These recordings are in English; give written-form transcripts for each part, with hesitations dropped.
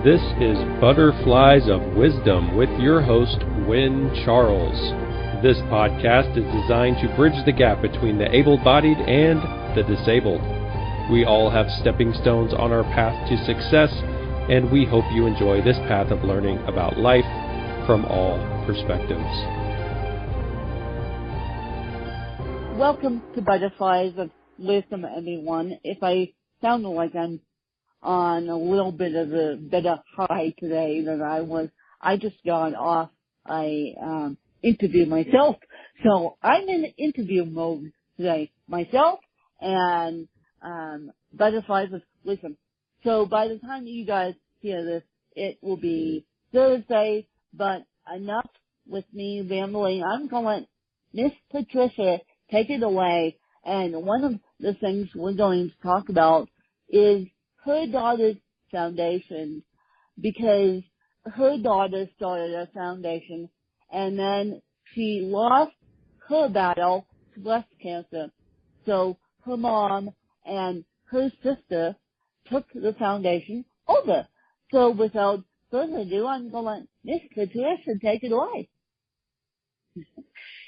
This is Butterflies of Wisdom with your host, Wynn Charles. This podcast is designed to bridge the gap between the able-bodied and the disabled. We all have stepping stones on our path to success, and we hope you enjoy this path of learning about life from all perspectives. Welcome to Butterflies of Wisdom, everyone. If I sound like I'm on a little bit of a better high today than I just got off a interview myself. So I'm in interview mode today, myself and Butterflies of Wisdom. So by the time you guys hear this, it will be Thursday, but enough with me rambling. I'm going to let Miss Patricia take it away. And one of the things we're going to talk about is her daughter's foundation, because her daughter started a foundation and then she lost her battle to breast cancer. So her mom and her sister took the foundation over. So without further ado, I'm going to let Miss Patricia take it away.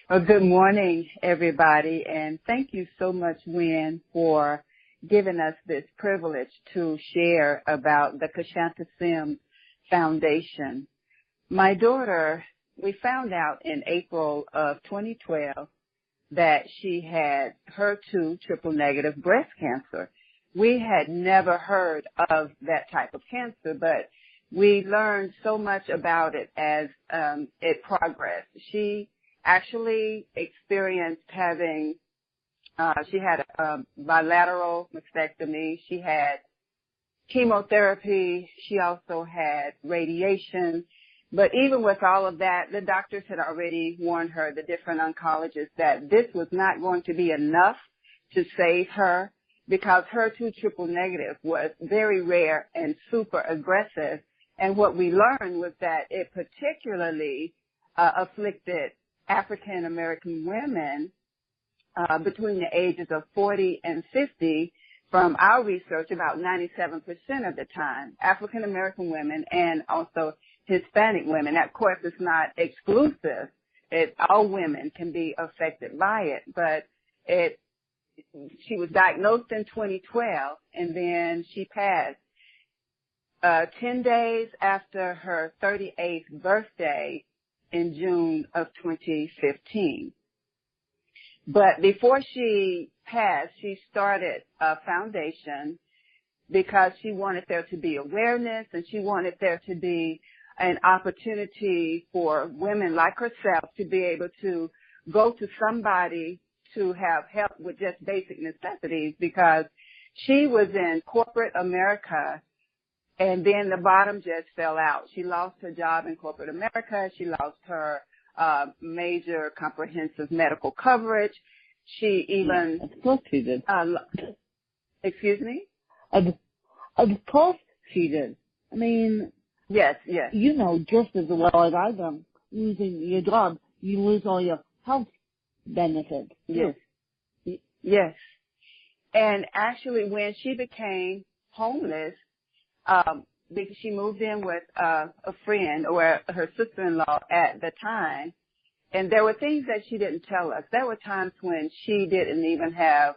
Well, good morning, everybody, and thank you so much, Wynn, for giving us this privilege to share about the Patricia Sims Foundation. My daughter, we found out in April of 2012 that she had HER2 triple-negative breast cancer. We had never heard of that type of cancer, but we learned so much about it as it progressed. She actually experienced having she had a bilateral mastectomy. She had chemotherapy. She also had radiation. But even with all of that, the doctors had already warned her, the different oncologists, that this was not going to be enough to save her because HER2 triple negative was very rare and super aggressive. And what we learned was that it particularly afflicted African American women between the ages of 40 and 50. From our research, about 97% of the time, African American women and also Hispanic women. Of course, it's not exclusive. All women can be affected by it, but she was diagnosed in 2012 and then she passed 10 days after her 38th birthday in June of 2015. But before she passed, she started a foundation because she wanted there to be awareness and she wanted there to be an opportunity for women like herself to be able to go to somebody to have help with just basic necessities, because she was in corporate America and then the bottom just fell out. She lost her job in corporate America. She lost her major comprehensive medical coverage. She even... Of course she did. Excuse me? Of course she did. I mean... Yes. You know just as well as I do, losing your job, you lose all your health benefits. Yes. Yes. And actually when she became homeless, because she moved in with a friend or her sister-in-law at the time, and there were things that she didn't tell us. There were times when she didn't have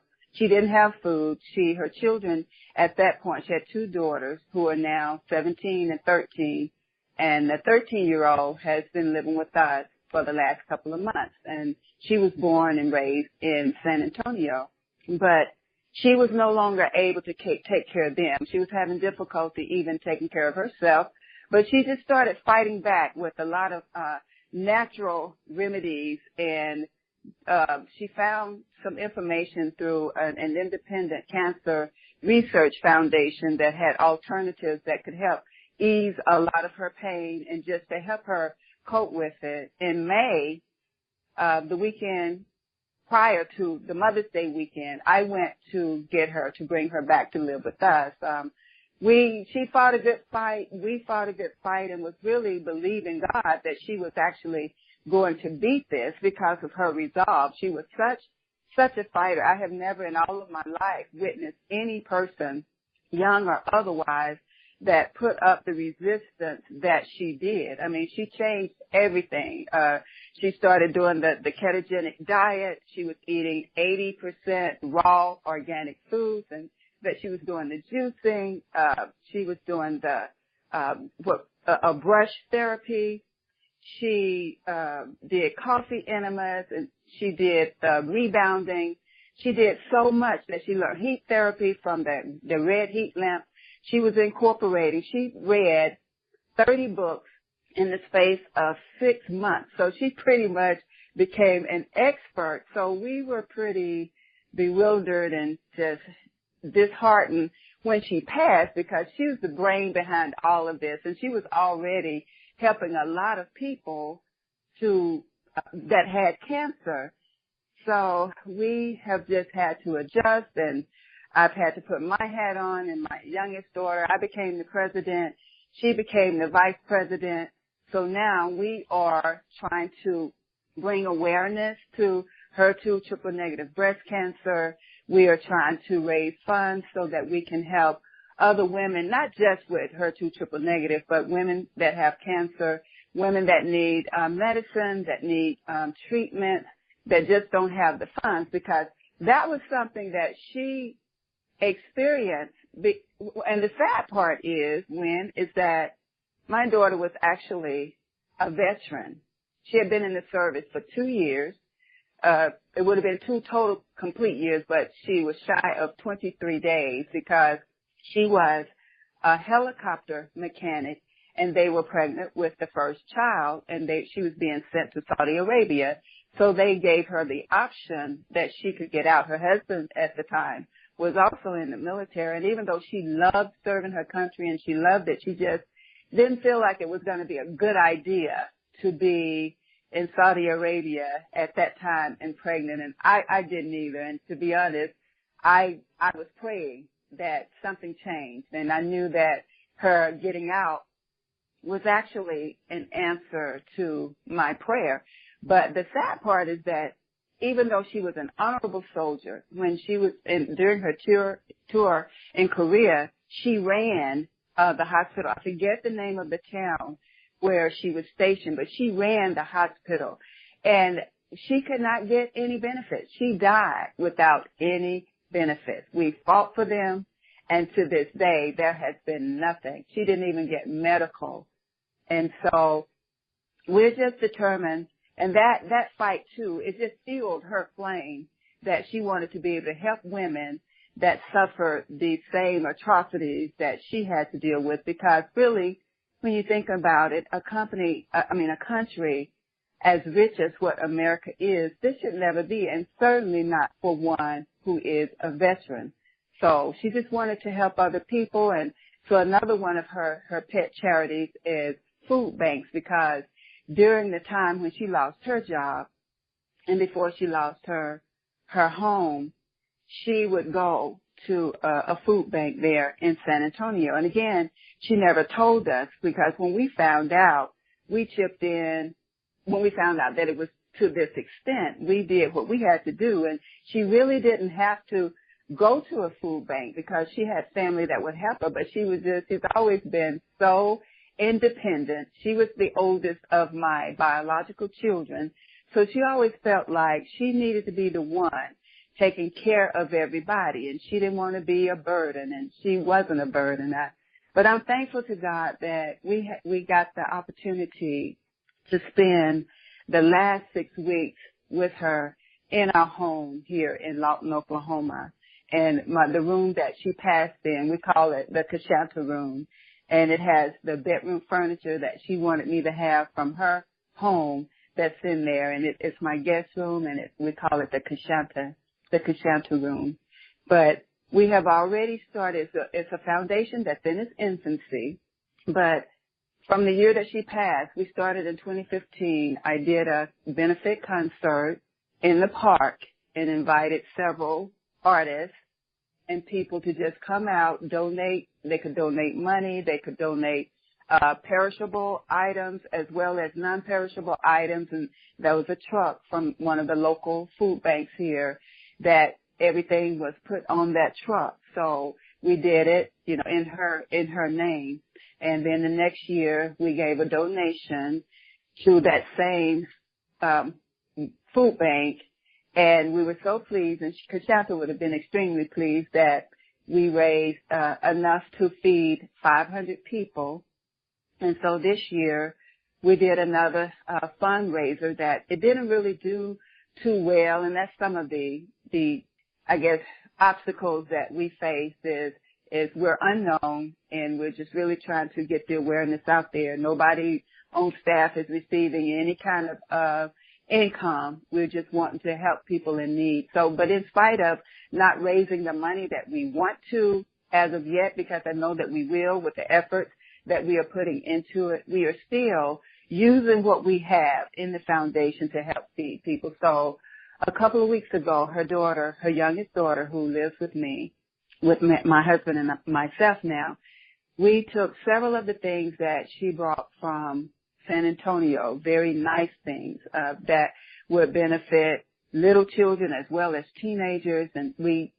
food. Her children at that point, she had two daughters who are now 17 and 13, and the 13-year-old has been living with us for the last couple of months, and she was born and raised in San Antonio, but she was no longer able to take care of them. She was having difficulty even taking care of herself, but she just started fighting back with a lot of natural remedies, and she found some information through an independent cancer research foundation that had alternatives that could help ease a lot of her pain and just to help her cope with it. In May, the weekend prior to the Mother's Day weekend, I went to get her, to bring her back to live with us. She fought a good fight. We fought a good fight and was really believing God that she was actually going to beat this because of her resolve. She was such a fighter. I have never in all of my life witnessed any person, young or otherwise, that put up the resistance that she did. I mean, she changed everything. She started doing the ketogenic diet. She was eating 80% raw organic foods, and that she was doing the juicing. She was doing a brush therapy. She did coffee enemas, and she did rebounding. She did so much that she learned heat therapy from the red heat lamp. She was incorporating. She read 30 books in the space of 6 months. So she pretty much became an expert. So we were pretty bewildered and just disheartened when she passed, because she was the brain behind all of this, and she was already helping a lot of people that had cancer. So we have just had to adjust, and I've had to put my hat on, and my youngest daughter, I became the president. She became the vice president. So now we are trying to bring awareness to HER2 triple negative breast cancer. We are trying to raise funds so that we can help other women, not just with HER2 triple negative, but women that have cancer, women that need medicine, that need treatment, that just don't have the funds, because that was something that she experienced. And the sad part is that my daughter was actually a veteran. She had been in the service for 2 years. It would have been 2 total complete years, but she was shy of 23 days because she was a helicopter mechanic, and they were pregnant with the first child, and she was being sent to Saudi Arabia. So they gave her the option that she could get out. Her husband at the time was also in the military, and even though she loved serving her country and she loved it, she just didn't feel like it was going to be a good idea to be in Saudi Arabia at that time and pregnant, and I didn't either. And to be honest, I was praying that something changed, and I knew that her getting out was actually an answer to my prayer. But the sad part is that even though she was an honorable soldier, when she was during her tour in Korea, she ran the hospital. I forget the name of the town where she was stationed, but she ran the hospital, and she could not get any benefits. She died without any benefits. We fought for them, and to this day, there has been nothing. She didn't even get medical. And so we're just determined, and that fight, too, it just fueled her flame that she wanted to be able to help women that suffered the same atrocities that she had to deal with, because really, when you think about it, a country as rich as what America is, this should never be, and certainly not for one who is a veteran. So she just wanted to help other people, and so another one of her pet charities is food banks, because during the time when she lost her job and before she lost her home, she would go to a food bank there in San Antonio. And again, she never told us, because when we found out, we chipped in. When we found out that it was to this extent, we did what we had to do. And she really didn't have to go to a food bank because she had family that would help her. But she's always been so independent. She was the oldest of my biological children. So she always felt like she needed to be the one taking care of everybody, and she didn't want to be a burden, and she wasn't a burden. But I'm thankful to God that we got the opportunity to spend the last 6 weeks with her in our home here in Lawton, Oklahoma. And the room that she passed in, we call it the Kashanta room, and it has the bedroom furniture that she wanted me to have from her home that's in there, and it's my guest room, and we call it the Kashanta room. But we have already started. It's a foundation that's in its infancy, but from the year that she passed, we started in 2015. I did a benefit concert in the park and invited several artists and people to just come out, donate. They could donate money. They could donate perishable items as well as non-perishable items. And there was a truck from one of the local food banks here that everything was put on that truck. So we did it, in her name. And then the next year we gave a donation to that same food bank, and we were so pleased, and Kashanta would have been extremely pleased that we raised enough to feed 500 people. And so this year we did another fundraiser that it didn't really do too well, and that's some of the I guess obstacles that we face is we're unknown, and we're just really trying to get the awareness out there. Nobody on staff is receiving any kind of income. We're just wanting to help people in need. So, but in spite of not raising the money that we want to as of yet, because I know that we will with the efforts that we are putting into it, we are still using what we have in the foundation to help feed people. So a couple of weeks ago, her youngest daughter, who lives with me, with my husband and myself now, we took several of the things that she brought from San Antonio, very nice things that would benefit little children as well as teenagers, and we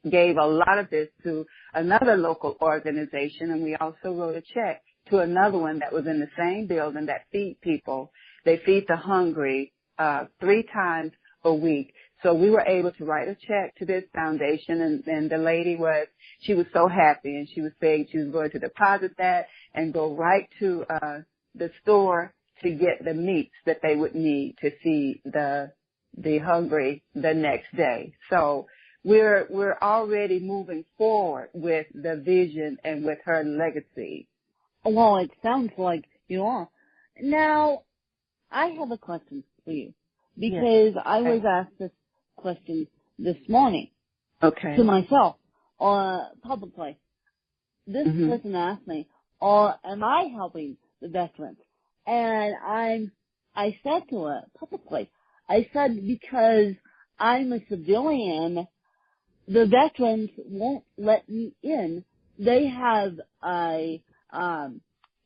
gave a lot of this to another local organization, and we also wrote a check to another one that was in the same building that feed people. They feed the hungry 3 times a week. So we were able to write a check to this foundation, and the lady she was so happy, and she was saying she was going to deposit that and go right to the store to get the meats that they would need to feed the hungry the next day. So we're already moving forward with the vision and with her legacy. Well, it sounds like you are. Now, I have a question for you, because I was asked this question this morning to myself publicly. This person asked me, am I helping the veterans? And I said to her publicly, I said, because I'm a civilian, the veterans won't let me in. They have a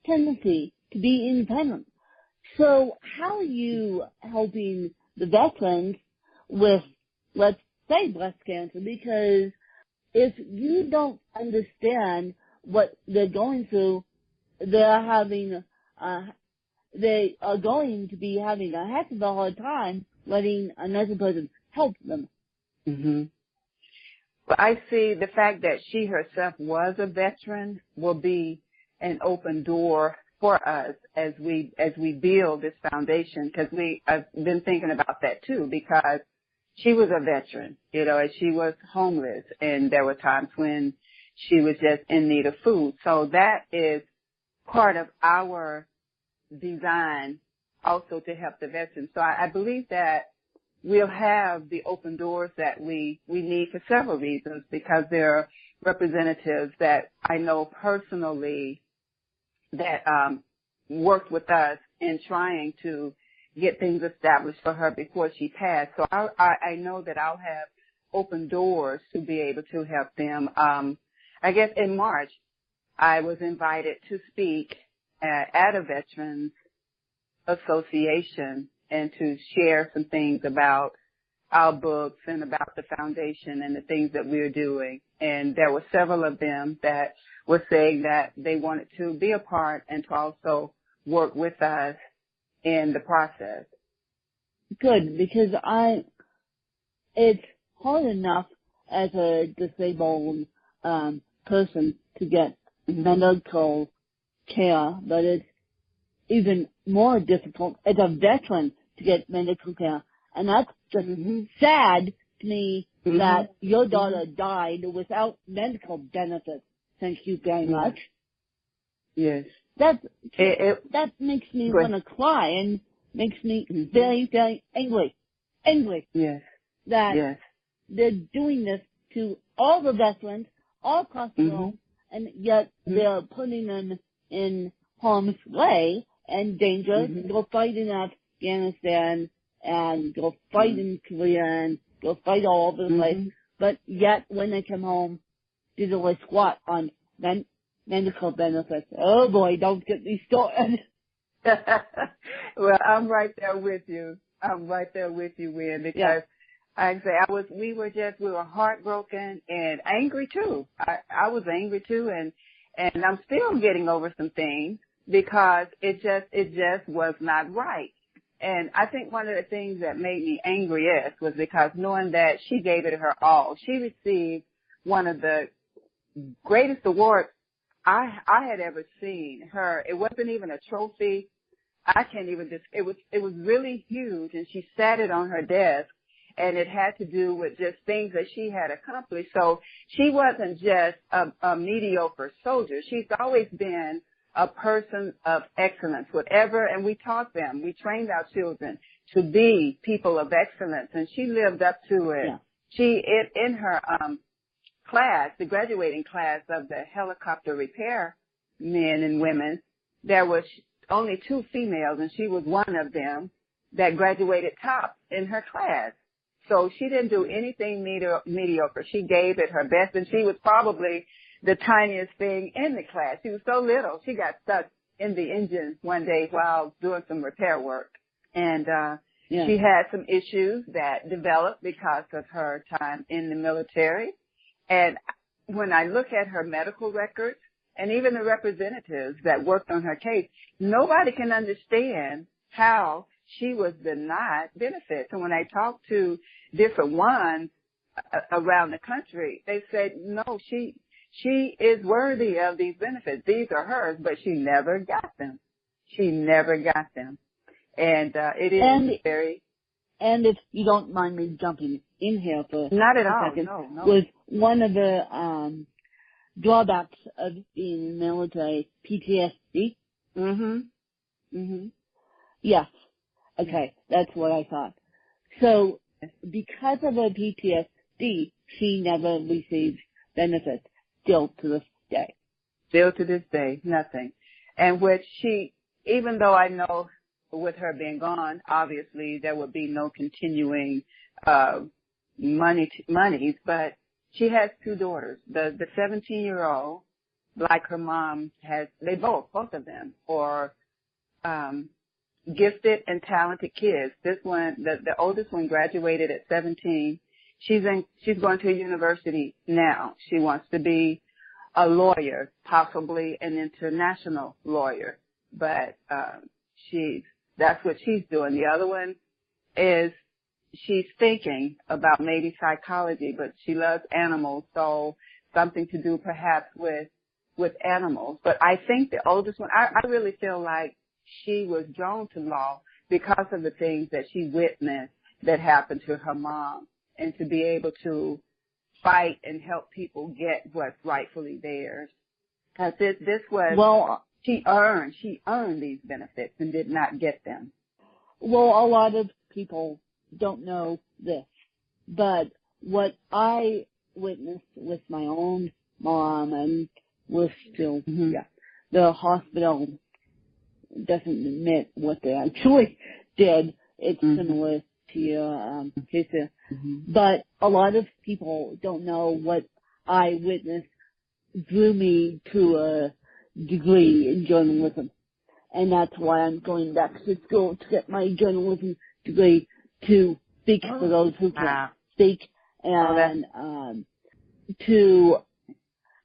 tendency to be independent. So how are you helping the veterans with, let's say, breast cancer? Because if you don't understand what they're going through, they are going to be having a heck of a hard time letting another person help them. Well, I see the fact that she herself was a veteran will be an open door for us as we build this foundation, because I've been thinking about that too, because she was a veteran, and she was homeless, and there were times when she was just in need of food. So that is part of our design also to help the veterans. So I believe that we'll have the open doors that we need for several reasons, because there are representatives that I know personally that worked with us in trying to get things established for her before she passed. So I know that I'll have open doors to be able to help them. I guess in March, I was invited to speak at a Veterans Association and to share some things about our books and about the foundation and the things that we're doing. And there were several of them that were saying that they wanted to be a part and to also work with us in the process. Good, because it's hard enough as a disabled person to get medical care, but it's even more difficult as a veteran to get medical care. And that's just sad to me that your daughter died without medical benefits. Thank you very much. Yes. That makes me want to cry and makes me very, very angry. Yes. That they're doing this to all the veterans all across the world, and yet they're putting them in harm's way and danger to go fight in Afghanistan and go fight in Korea and go fight all over the place. But yet when they come home, do the squat on medical benefits. Oh boy, don't get me started. Well, I'm right there with you. Wynn, because We were heartbroken and angry too. I was angry too, and I'm still getting over some things because it just was not right. And I think one of the things that made me angriest was because knowing that she gave it her all. She received one of the greatest awards I had ever seen. It wasn't even a trophy. It was really huge, and she sat it on her desk, and it had to do with just things that she had accomplished. So she wasn't just a mediocre soldier. She's always been a person of excellence, whatever, and we taught them. We trained our children to be people of excellence, and she lived up to it. Yeah. In her class, the graduating class of the helicopter repair men and women, there was only 2 females, and she was one of them that graduated top in her class. So she didn't do anything mediocre. She gave it her best, and she was probably the tiniest thing in the class. She was so little. She got stuck in the engine one day while doing some repair work. And she had some issues that developed because of her time in the military. And when I look at her medical records and even the representatives that worked on her case, nobody can understand how she was denied benefits. And when I talked to different ones around the country, they said, no, she is worthy of these benefits. These are hers, but she never got them. She never got them. And it is very... And if you don't mind me jumping in here for not at a all, second, no. was one of the drawbacks of being in the military PTSD? Yes. Okay, that's what I thought. So, because of her PTSD, she never received benefits. Still to this day. Still to this day, nothing. And which even though I know with her being gone, obviously there would be no continuing monies, but she has 2 daughters. The 17-year-old, like her mom, both of them are gifted and talented kids. This one, the oldest one, graduated at 17. She's going to a university now. She wants to be a lawyer, possibly an international lawyer, but that's what she's doing. The other one she's thinking about maybe psychology, but she loves animals, so something to do perhaps with animals. But I think the oldest one, I really feel like she was drawn to law because of the things that she witnessed that happened to her mom, and to be able to fight and help people get what's rightfully theirs. Because this was, she earned these benefits and did not get them. Well, a lot of people don't know this, but what I witnessed with my own mom, and we're still, the hospital doesn't admit what they actually did. It's similar to your case here. But a lot of people don't know what I witnessed drew me to a degree in journalism. And that's why I'm going back to school to get my journalism degree, to speak for those who can't speak, and to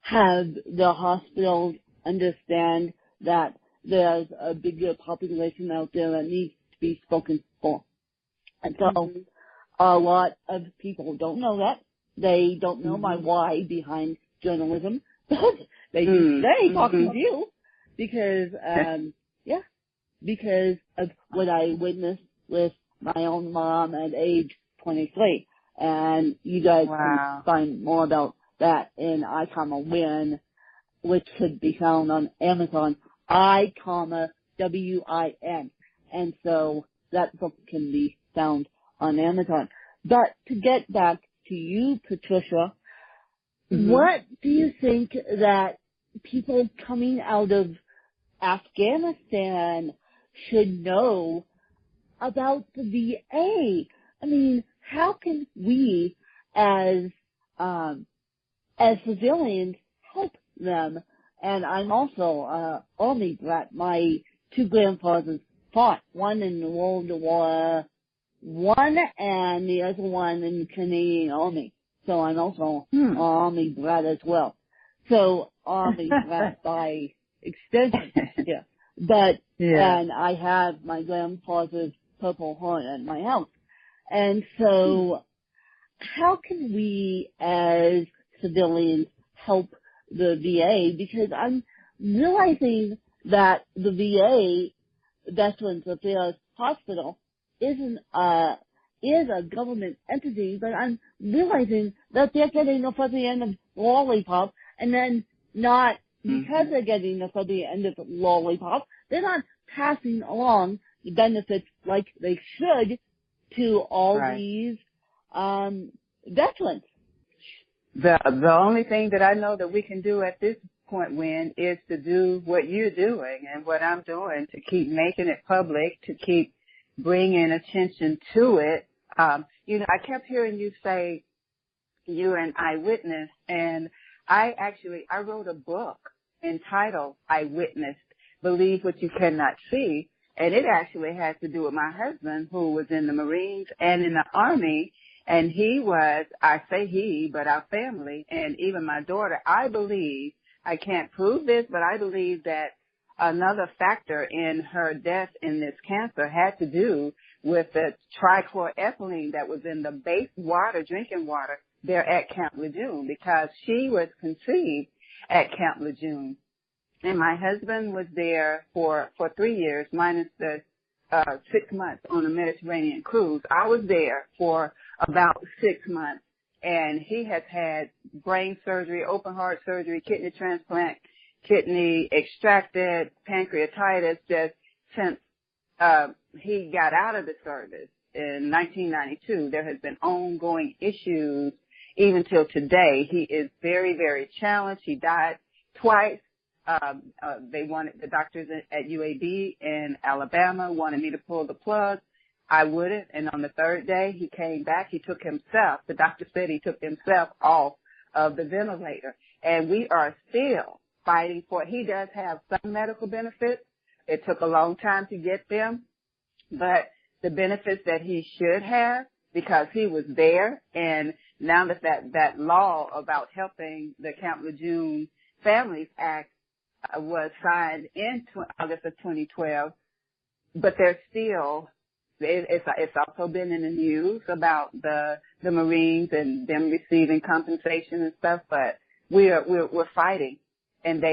have the hospitals understand that there's a bigger population out there that needs to be spoken for. And so a lot of people don't know that. They don't know my why behind journalism. They do say talking to you because, because of what I witnessed with my own mom at age 23. And you guys can find more about that in I, Win, which could be found on Amazon, I-W-I-N. And so that book can be found on Amazon. But to get back to you, Patricia, what do you think that people coming out of Afghanistan should know about the VA? I mean, how can we as civilians help them? And I'm also Army brat. My 2 grandfathers fought, one in World War one and the other one in the Canadian Army. So I'm also an Army brat as well. So Army brat by extension, yeah. But, and I have my grandfather's Purple Heart at my house. And so how can we as civilians help the VA? Because I'm realizing that the VA, Veterans Affairs Hospital, is a government entity, but I'm realizing that they're getting the fuzzy end of lollipop, and then not, because they're getting the fuzzy end of lollipop, they're not passing along the benefits like they should to all these veterans. The only thing that I know that we can do at this point, Wynn, is to do what you're doing and what I'm doing, to keep making it public, to keep bringing attention to it. You know, I kept hearing you say you're an eyewitness, and I wrote a book entitled Eyewitness, Believe What You Cannot See, and it actually has to do with my husband, who was in the Marines and in the Army, and he was, I say he, but our family and even my daughter, I believe, I can't prove this, but I believe that another factor in her death in this cancer had to do with the trichloroethylene that was in the base water, drinking water, there at Camp Lejeune, because she was conceived at Camp Lejeune. And my husband was there for 3 years, minus the 6 months on a Mediterranean cruise. I was there for about 6 months, and he has had brain surgery, open heart surgery, kidney transplant, kidney extracted, pancreatitis, just since he got out of the service in 1992. There has been ongoing issues even till today. He is very, very challenged. He died twice. The doctors at UAB in Alabama wanted me to pull the plug. I wouldn't. And on the third day, he came back. He took himself. The doctor said he took himself off of the ventilator. And we are still fighting for it. He does have some medical benefits. It took a long time to get them. But the benefits that he should have, because he was there, and now that law about helping the Camp Lejeune Families Act was signed in August of 2012, but there's still, it's also been in the news about the Marines and them receiving compensation and stuff, but we're fighting, and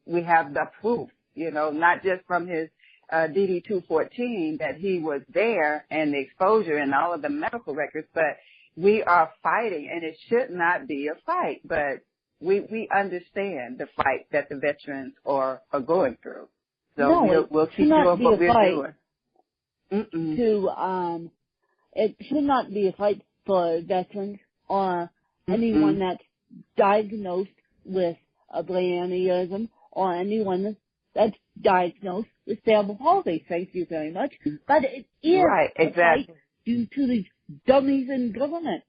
we have the proof, you know, not just from his DD-214 that he was there and the exposure and all of the medical records, but we are fighting, and it should not be a fight, but we understand the fight that the veterans are going through. So we'll keep doing what we're doing. It should not be a fight for veterans or anyone that's diagnosed with a brain aneurysm or anyone that's diagnosed with cerebral palsy. Thank you very much. But it is a fight due to these dummies in government.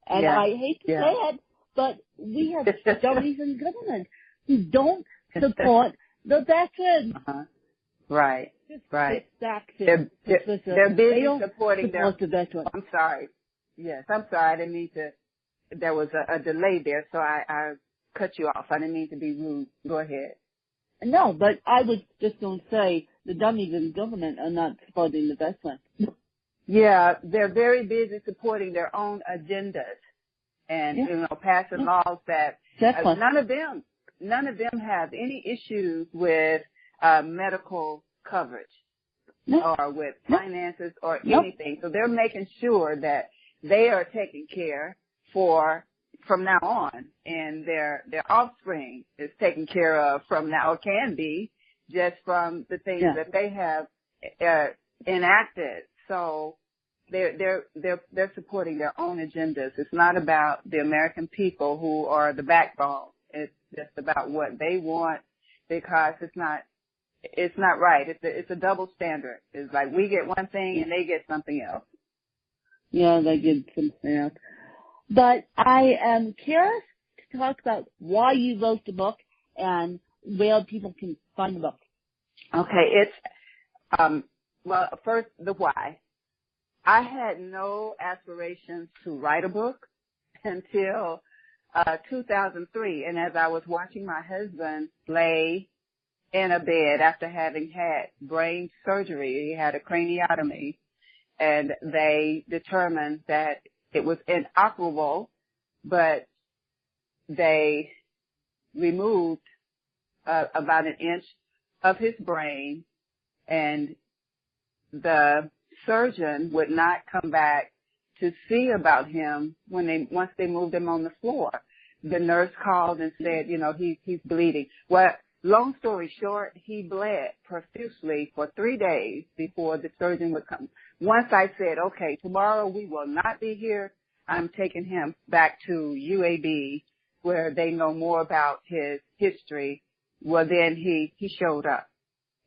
And I hate to say it, but we have dummies in government who don't support the veterans. Right. They're busy supporting the veterans. I'm sorry. Yes, I'm sorry. I didn't mean to. There was a delay there, so I cut you off. I didn't mean to be rude. Go ahead. No, but I was just going to say the dummies in government are not supporting the veterans. Yeah, they're very busy supporting their own agendas and, you know, passing laws that none of them have any issues with medical coverage or with finances or anything. So they're making sure that they are taken care from now on, and their offspring is taken care of from now, or can be, just from the things that they have enacted. So they're supporting their own agendas. It's not about the American people who are the backbone. It's just about what they want, because it's not right. It's a double standard. It's like we get one thing and they get something else. Yeah, they get something else. But I am curious to talk about why you wrote the book and where people can find the book. Okay, it's well, first the why. I had no aspirations to write a book until 2003. And as I was watching my husband lay in a bed after having had brain surgery, he had a craniotomy, and they determined that it was inoperable, but they removed about an inch of his brain, and the surgeon would not come back to see about him once they moved him on the floor. The nurse called and said, he's bleeding. Well, long story short, he bled profusely for 3 days before the surgeon would come. Once I said, okay, tomorrow we will not be here, I'm taking him back to UAB where they know more about his history. Well, then he showed up,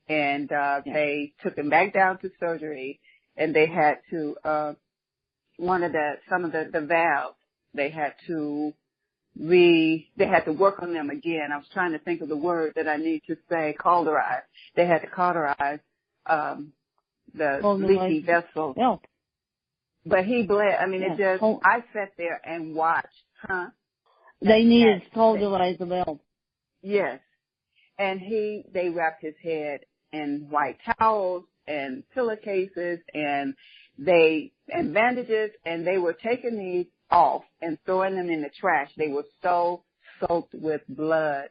and they took him back down to surgery, and they had to some of the valves, they had to work on them again. I was trying to think of the word that I need to say, cauterize. They had to cauterize the leaky vessel. Yeah. But he bled. I mean, yeah. I sat there and watched, They needed to cauterize the valve. Yes. And they wrapped his head in white towels and pillowcases and bandages, and they were taking these off and throwing them in the trash. They were so soaked with blood.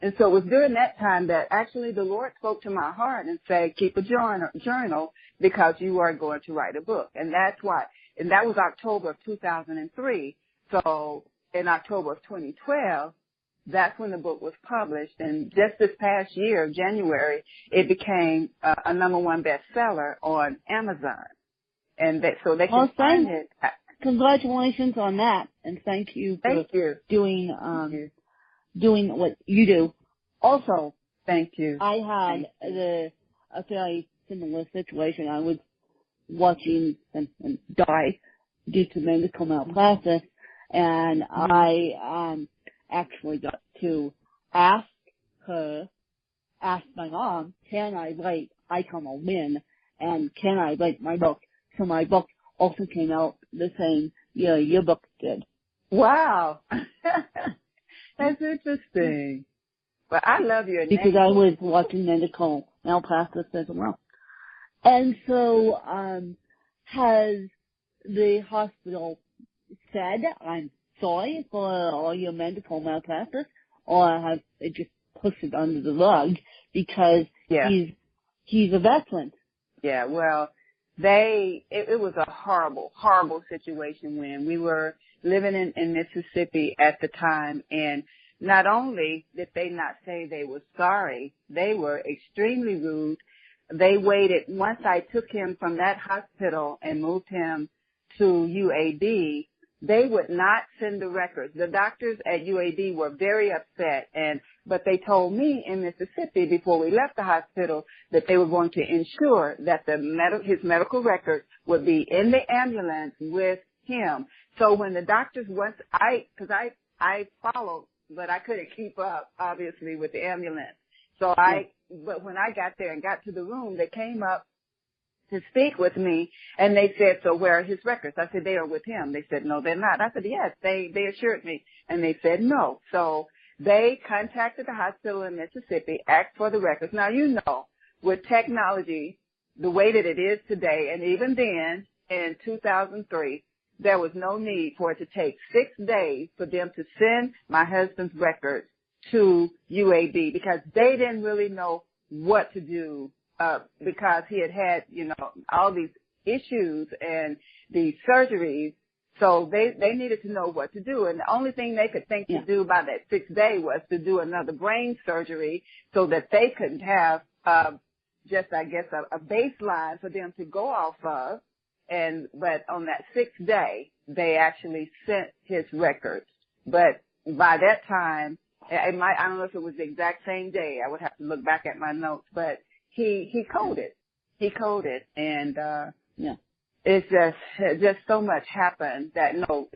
And so it was during that time that actually the Lord spoke to my heart and said, keep a journal because you are going to write a book. And that's why. And that was October of 2003. So in October of 2012, that's when the book was published. And just this past year, January, it became a #1 bestseller on Amazon. And so they can find it. Congratulations on that, and thank you for doing what you do. Also, thank you. I had a very similar situation. I was watching and die due to medical malpractice, and I actually got to ask my mom, can I write Icon of Win, and can I write my book? So my book also came out the same year your book did. Wow. That's interesting. But I love your name. Because I was watching medical malpractice as well. And so, has the hospital said, I'm sorry for all your medical malpractice, or have they just pushed it under the rug because he's a veteran? Yeah, well, it was a horrible, horrible situation when we were living in Mississippi at the time, and not only did they not say they were sorry, they were extremely rude. They waited. Once I took him from that hospital and moved him to UAB, they would not send the records. The doctors at UAB were very upset, but they told me in Mississippi before we left the hospital that they were going to ensure that his medical records would be in the ambulance with him. So when the doctors because I followed, but I couldn't keep up, obviously, with the ambulance. But when I got there and got to the room, they came up to speak with me, and they said, so where are his records? I said, they are with him. They said, no, they're not. I said, yes, they assured me. And they said, no. So they contacted the hospital in Mississippi, asked for the records. Now, with technology, the way that it is today, and even then, in 2003, there was no need for it to take 6 days for them to send my husband's records to UAB because they didn't really know what to do. Because he had, all these issues and these surgeries. So they needed to know what to do. And the only thing they could think to do by that 6th day was to do another brain surgery so that they could have, a baseline for them to go off of. But on that 6th day, they actually sent his records. But by that time, I don't know if it was the exact same day. I would have to look back at my notes, but he coded. And it's just so much happened that no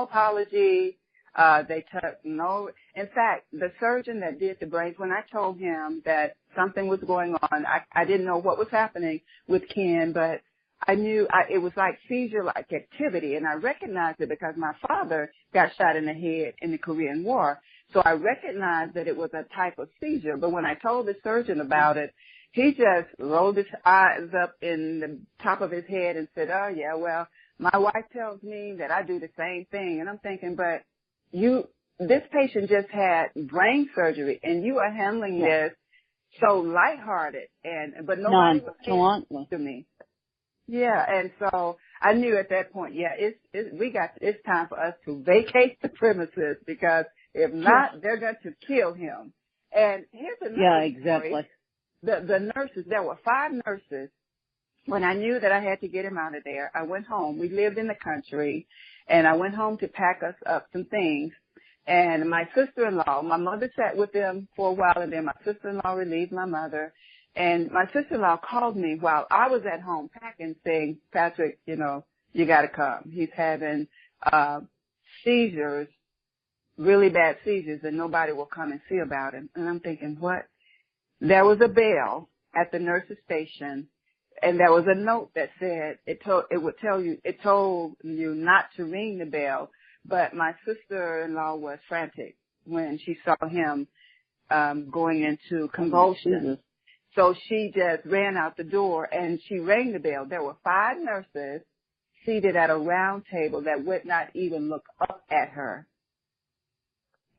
apology. They took no. In fact, the surgeon that did the brains, when I told him that something was going on, I didn't know what was happening with Ken, but I knew it was like seizure-like activity, and I recognized it because my father got shot in the head in the Korean War. So I recognized that it was a type of seizure. But when I told the surgeon about it, he just rolled his eyes up in the top of his head and said, oh, yeah, well, my wife tells me that I do the same thing. And I'm thinking, but this patient just had brain surgery, and you are handling this so lighthearted, but nobody was paying to me. Yeah, and so I knew at that point, it's time for us to vacate the premises, because if not, they're going to kill him. And here's another story. The nurses, there were 5 nurses. When I knew that I had to get him out of there, I went home. We lived in the country, and I went home to pack us up some things. And my sister-in-law, my mother sat with them for a while, and then my sister-in-law relieved my mother. And my sister-in-law called me while I was at home packing, saying, Patrick, you got to come. He's having seizures, really bad seizures, and nobody will come and see about him. And I'm thinking, what? There was a bell at the nurse's station, and there was a note that said it told you not to ring the bell. But my sister-in-law was frantic when she saw him going into convulsions. So she just ran out the door and she rang the bell. There were 5 nurses seated at a round table that would not even look up at her,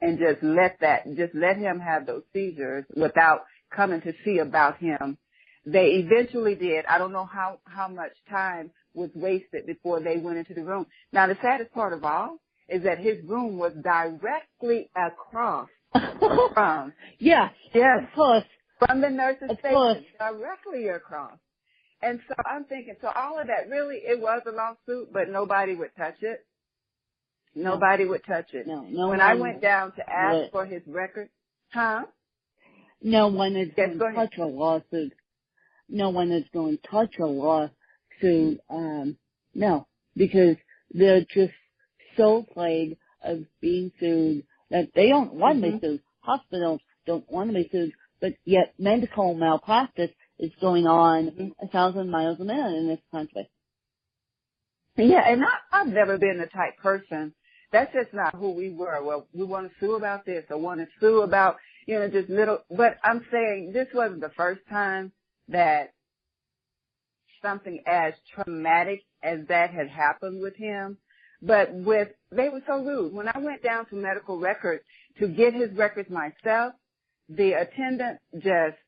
and just let him have those seizures without coming to see about him. They eventually did. I don't know how much time was wasted before they went into the room. Now, the saddest part of all is that his room was directly across from. Yes. Of course. From the nurse's station, directly across. And so I'm thinking, so all of that, really, it was a lawsuit, but nobody would touch it. Nobody would touch it. No when I went down to ask for his record, no one is going to touch a lawsuit. No one is going to touch a lawsuit. No, because they're just so afraid of being sued that they don't want to be sued. Hospitals don't want to be sued, but yet medical malpractice is going on 1,000 miles a minute in this country. Yeah, and I've never been the type person. That's just not who we were. Well, we want to sue about this or want to sue about, just little. But I'm saying this wasn't the first time that something as traumatic as that had happened with him. But they were so rude. When I went down to medical records to get his records myself, the attendant just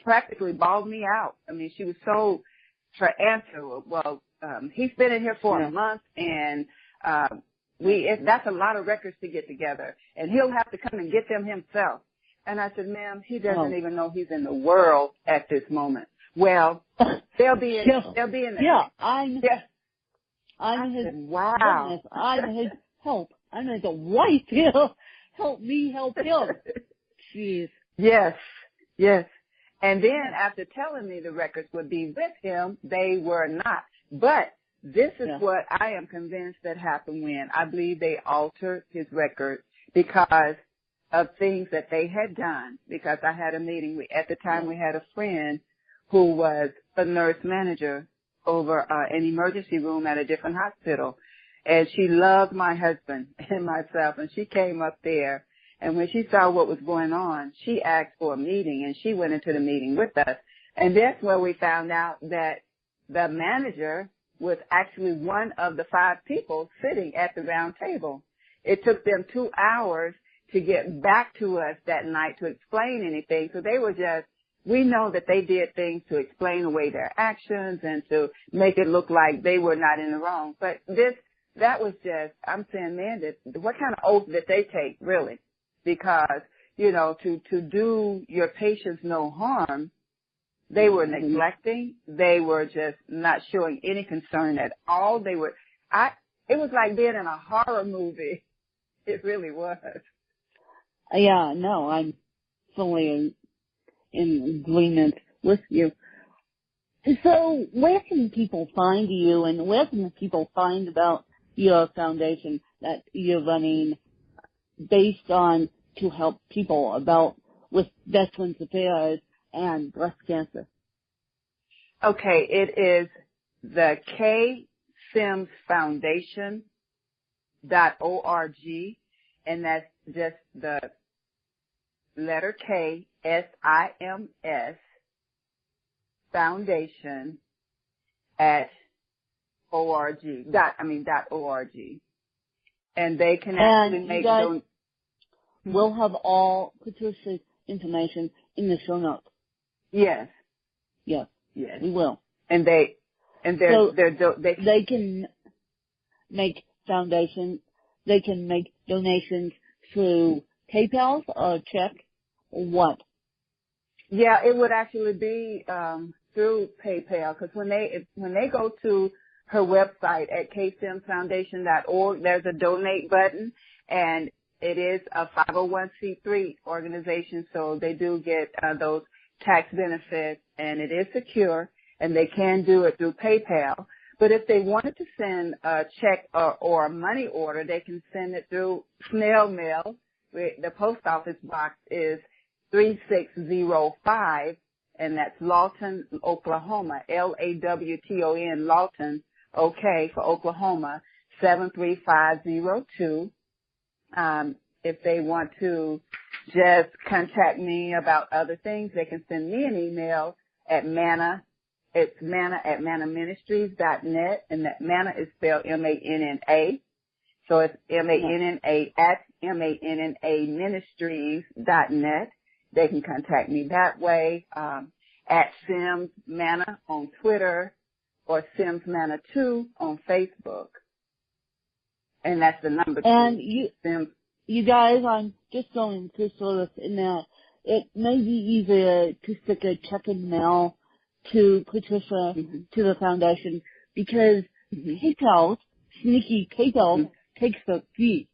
practically bawled me out. I mean, she was so, her answer, he's been in here for a month, and that's a lot of records to get together, and he'll have to come and get them himself. And I said, ma'am, he doesn't even know he's in the world at this moment. Well, they'll be in the I'm his wow. witness. I'm his help. I'm his wife. Help me help him. Jeez. Yes. And then after telling me the records would be with him, they were not. But this is what I am convinced that happened when I believe they altered his record because of things that they had done. Because I had a meeting. At the time, we had a friend who was a nurse manager over an emergency room at a different hospital. And she loved my husband and myself, and she came up there. And when she saw what was going on, she asked for a meeting, and she went into the meeting with us. And that's where we found out that the manager was actually one of the 5 people sitting at the round table. It took them 2 hours to get back to us that night to explain anything. So they were just, we know that they did things to explain away their actions and to make it look like they were not in the wrong. But that was just, I'm saying, man, what kind of oath did they take, really? Because, to do your patients no harm, they were neglecting. They were just not showing any concern at all. It was like being in a horror movie. It really was. Yeah, no, I'm fully in agreement with you. So where can people find you, and where can people find about your foundation that you're running based on to help people with Veterans Affairs and breast cancer? Okay, it is the Sims Foundation.org, and that's just the letter K, SIMS, Foundation at .org. And they can actually make we'll have all Patricia's information in the show notes. Yes. Yes. Yes. We will. And they can make they can make donations through PayPal or check or what? Yeah, it would actually be through PayPal, because when they go to her website at ksimfoundation.org, there's a donate button, and it is a 501c3 organization, so they do get those tax benefits, and it is secure, and they can do it through PayPal. But if they wanted to send a check or a money order, they can send it through snail mail. The post office box is 3605, and that's Lawton, Oklahoma, Lawton, Lawton, OK, for Oklahoma, 73502. If they want to just contact me about other things, they can send me an email at Manna. It's Manna at MannaMinistries.net, and that Manna is spelled MANNA. So it's MANNA at MANNA Ministries.net. They can contact me that way, at Sims Manna on Twitter, or Sims Manna 2 on Facebook. And that's the number 2. And Sims. You guys, I'm just going to sort of in that it may be easier to stick a check in mail to Patricia, to the foundation, because PayPal, sneaky PayPal, takes a fee.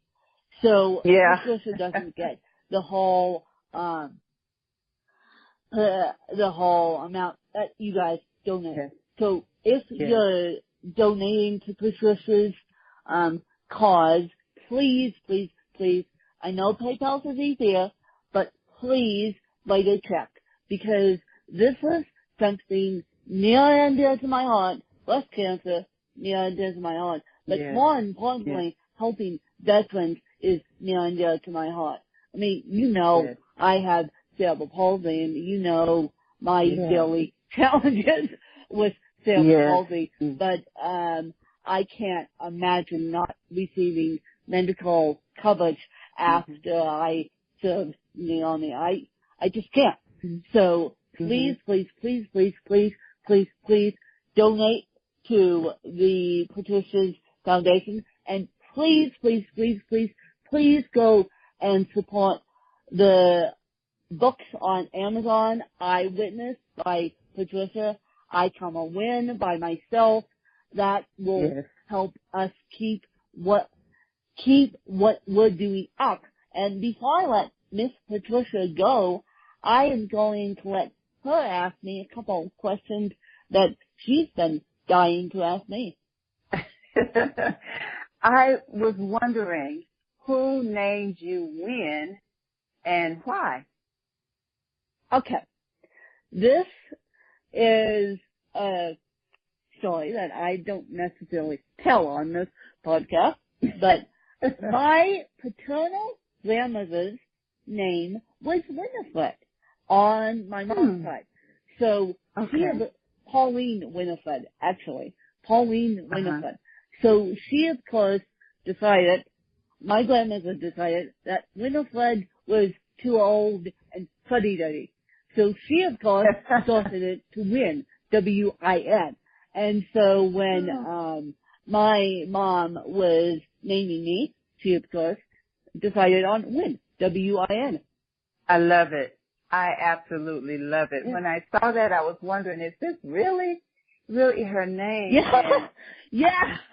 So Patricia doesn't get the whole amount that you guys donate. Yes. So if you're donating to Patricia's cause, please, I know PayPal is easier, but please write a check, because this is something near and dear to my heart. Breast cancer, near and dear to my heart. But more importantly, helping veterans is near and dear to my heart. I mean, I have cerebral palsy, and my daily challenges with cerebral palsy. But I can't imagine not receiving medical coverage after I served in the Army. I just can't. So please donate to the Patricia's Foundation, and please go and support the books on Amazon, Eyewitness by Patricia, I Come a Win by myself. That will help us keep what we're doing up. And before I let Miss Patricia go, I am going to let her ask me a couple of questions that she's been dying to ask me. I was wondering who named you Win and why? Okay. This is a story that I don't necessarily tell on this podcast, but my paternal grandmother's name was Winifred on my mom's side. So she is Pauline Winifred, actually. Pauline Winifred. So she, of course, my grandmother decided that Winifred was too old and fuddy-duddy. So she, of course, started it to Win, W-I-N. And so when my mom was naming me, she, of course, decided on Win, W-I-N. I love it. I absolutely love it. When I saw that, I was wondering, is this really her name? Yes,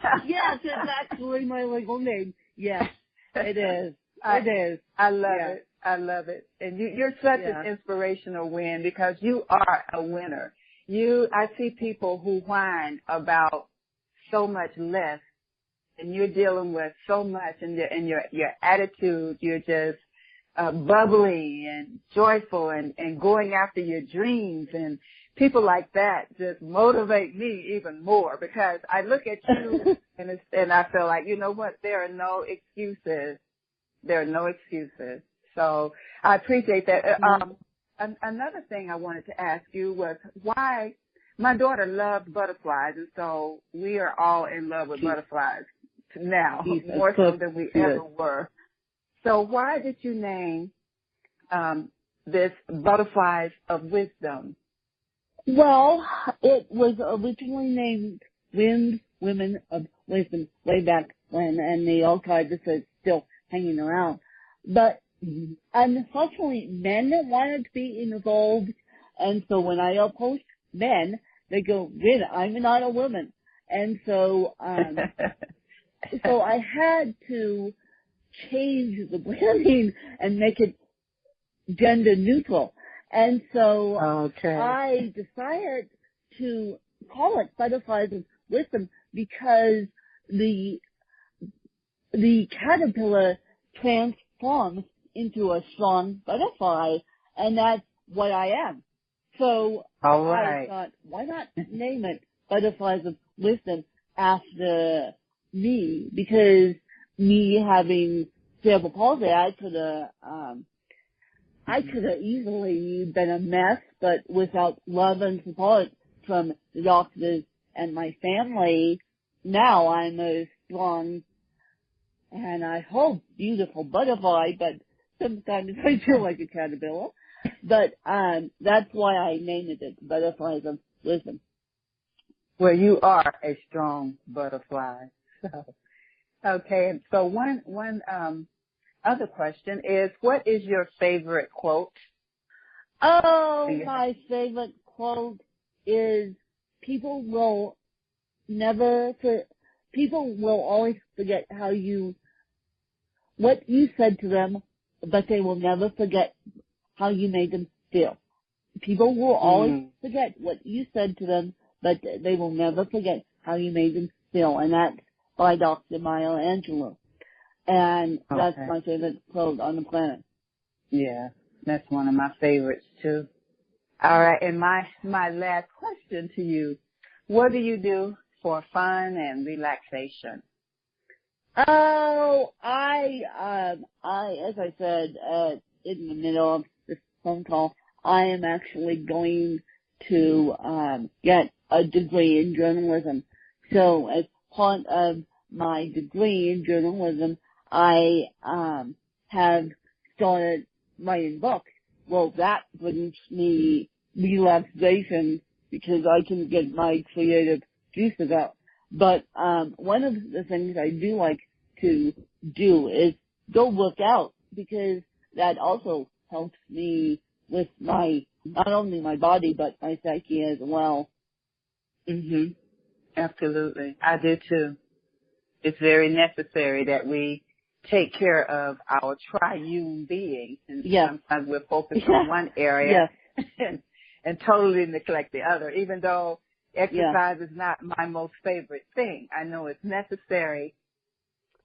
it's actually my legal name. Yes, it is. It is. I love it. I love it. And you're such an inspirational Win, because you are a winner. I see people who whine about so much less, and you're dealing with so much, and your attitude, you're just bubbly and joyful and going after your dreams, and people like that just motivate me even more, because I look at you and I feel like, you know what, there are no excuses. There are no excuses. So I appreciate that. Another thing I wanted to ask you was why my daughter loves butterflies, and so we are all in love with butterflies now, more so than we ever were. So why did you name this Butterflies of Wisdom? Well, it was originally named Women of Wisdom way back when, and the archive is still hanging around. But unfortunately, men wanted to be involved, and so when I approached men, they go, "Win, I'm not a woman," and so so I had to change the branding and make it gender neutral. And so I decided to call it Butterflies of Wisdom because the caterpillar transforms into a strong butterfly, and that's what I am. So I thought, why not name it Butterflies of Wisdom after me? Because me having cerebral palsy, I could have easily been a mess, but without love and support from the doctors and my family, now I'm a strong and I hope beautiful butterfly, but sometimes I feel like a caterpillar. But that's why I named it Butterflies of Wisdom. Well, you are a strong butterfly. Okay, so one other question is, what is your favorite quote? Oh, my favorite quote is, people will always forget what you said to them, but they will never forget how you made them feel. People will always forget what you said to them, but they will never forget how you made them feel. And that's by Dr. Maya Angelou. And that's my favorite quote on the planet. Yeah, that's one of my favorites too. All right, and my last question to you, what do you do for fun and relaxation? Oh, as I said, in the middle of this phone call, I am actually going to get a degree in journalism. So as part of my degree in journalism, I have started writing books. Well, that brings me relaxation because I can get my creative juices out. But one of the things I do like to do is go work out, because that also helps me with not only my body but my psyche as well. Absolutely. I do too. It's very necessary that we take care of our triune being, and sometimes we're focused on one area and totally neglect the other, even though exercise is not my most favorite thing. I know it's necessary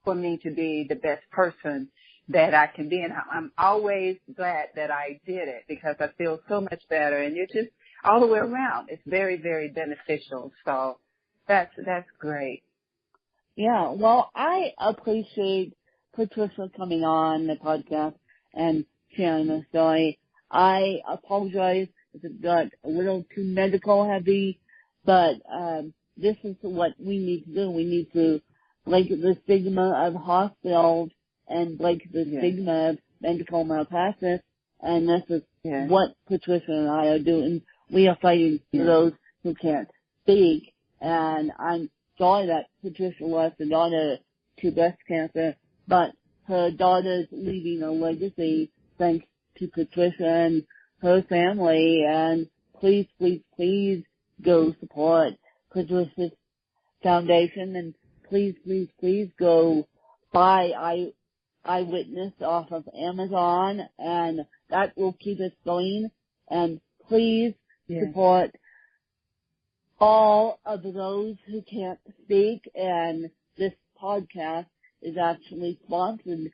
for me to be the best person that I can be, and I'm always glad that I did it, because I feel so much better, and you're just all the way around. It's very, very beneficial. So that's great. Yeah, well, I appreciate Patricia coming on the podcast and sharing the story. I apologize if it got a little too medical heavy, but this is what we need to do. We need to break the stigma of hospitals and break the stigma of medical malpractice, and this is what Patricia and I are doing. We are fighting for those who can't speak, and I'm sorry that Patricia lost a daughter to breast cancer, but her daughter's leaving a legacy thanks to Patricia and her family, and please, please, please go support Patricia's foundation, and please, please, please go buy Eyewitness off of Amazon, and that will keep us going. And please support all of those who can't speak, and this podcast is actually sponsored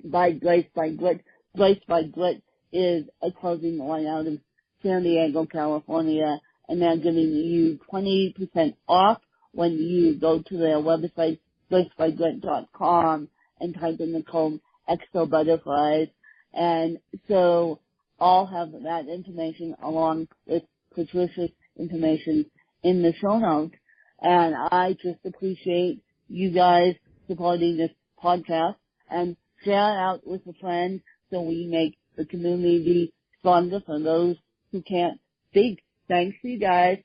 by Grace by Grit Grace by Grit is a clothing line out of San Diego, California, and they're giving you 20% off when you go to their website, gracebygrit.com, and type in the code Exo Butterflies. And so I'll have that information along with Patricia's information in the show notes. And I just appreciate you guys supporting this podcast, and share it out with a friend so we make the community stronger for those who can't speak. Thanks, you guys.